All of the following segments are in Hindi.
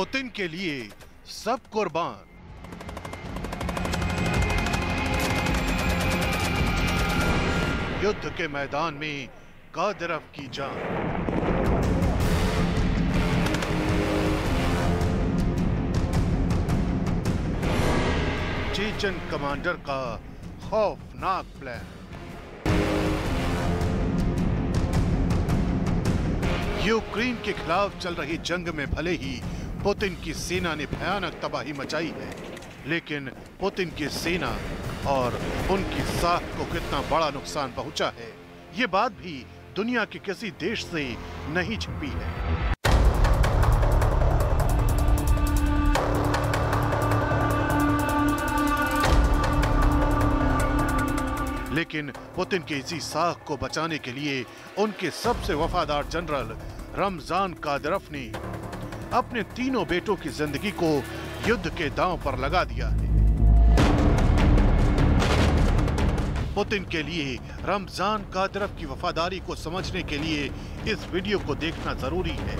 पुतिन के लिए सब कुर्बान। युद्ध के मैदान में कादिरोव की जान। चेचन कमांडर का खौफनाक प्लान। यूक्रेन के खिलाफ चल रही जंग में भले ही पुतिन की सेना ने भयानक तबाही मचाई है, लेकिन पुतिन की सेना और उनकी साख को कितना बड़ा नुकसान पहुंचा है, ये बात भी दुनिया के किसी देश से नहीं छिपी है। लेकिन पुतिन के इसी साख को बचाने के लिए उनके सबसे वफादार जनरल रमजान कादिरोव ने अपने तीनों बेटों की जिंदगी को युद्ध के दांव पर लगा दिया है। पुतिन के लिए रमजान कादिरोव की वफादारी को समझने के लिए इस वीडियो को देखना जरूरी है।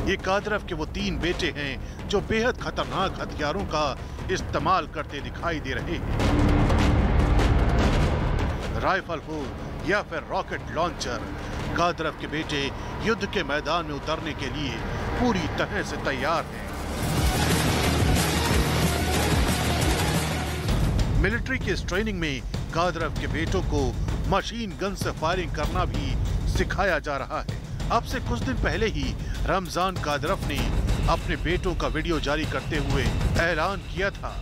ये कादिरोव के वो तीन बेटे हैं जो बेहद खतरनाक हथियारों का इस्तेमाल करते दिखाई दे रहे हैं। राइफल हो या फिर रॉकेट लॉन्चर, कादिरोव के बेटे युद्ध के मैदान में उतरने के लिए पूरी तरह से तैयार हैं। मिलिट्री की इस ट्रेनिंग में कादिरोव के बेटों को मशीन गन से फायरिंग करना भी सिखाया जा रहा है। अब से कुछ दिन पहले ही रमजान कादिरोव ने अपने बेटों का वीडियो जारी करते हुए ऐलान किया था,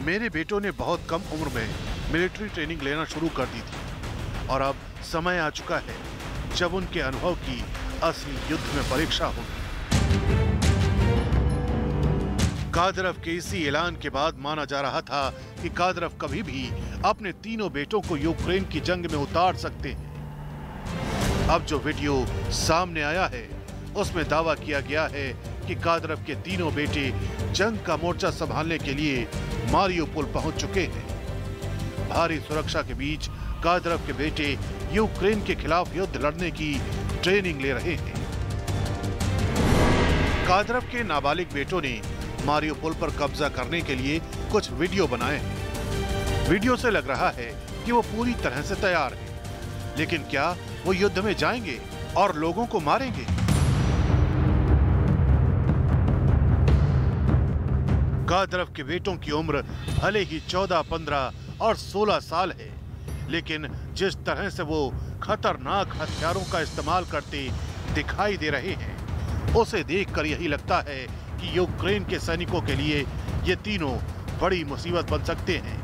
मेरे बेटों ने बहुत कम उम्र में मिलिट्री ट्रेनिंग लेना शुरू कर दी थी और अब समय आ चुका है जब उनके अनुभव की असली युद्ध में परीक्षा होगी। कादिरोव के इसी ऐलान के बाद माना जा रहा था कि कादिरोव कभी भी अपने तीनों बेटों को यूक्रेन की जंग में उतार सकते हैं। अब जो वीडियो सामने आया है उसमें दावा किया गया है कि कादिरोव के तीनों बेटे जंग का मोर्चा संभालने के लिए मारियोपोल पहुंच चुके हैं। भारी सुरक्षा के बीच कादिरोव के बेटे यूक्रेन के खिलाफ युद्ध लड़ने की ट्रेनिंग ले रहे हैं। कादिरोव के नाबालिग बेटों ने मारियोपोल पर कब्जा करने के लिए कुछ वीडियो बनाए हैं। वीडियो से लग रहा है कि वो पूरी तरह से तैयार हैं, लेकिन क्या वो युद्ध में जाएंगे और लोगों को मारेंगे? कादिरोव के बेटों की उम्र भले ही 14, 15 और 16 साल है, लेकिन जिस तरह से वो खतरनाक हथियारों का इस्तेमाल करते दिखाई दे रहे हैं, उसे देखकर यही लगता है कि यूक्रेन के सैनिकों के लिए ये तीनों बड़ी मुसीबत बन सकते हैं,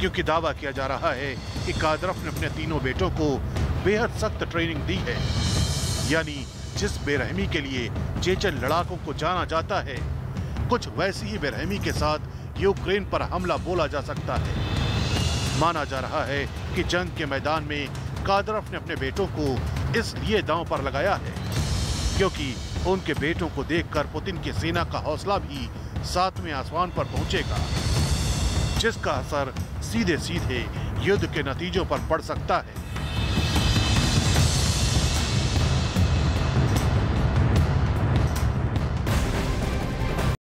क्योंकि दावा किया जा रहा है कि कादिरोव ने अपने तीनों बेटों को बेहद सख्त ट्रेनिंग दी है। यानी जिस बेरहमी के लिए चेचन लड़ाकों को जाना जाता है, कुछ वैसी ही बेरहमी के साथ यूक्रेन पर हमला बोला जा सकता है। माना जा रहा है कि जंग के मैदान में कादिरोव ने अपने बेटों को इसलिए दांव पर लगाया है क्योंकि उनके बेटों को देखकर पुतिन की सेना का हौसला भी 7वें आसमान पर पहुंचेगा, जिसका असर सीधे सीधे युद्ध के नतीजों पर पड़ सकता है।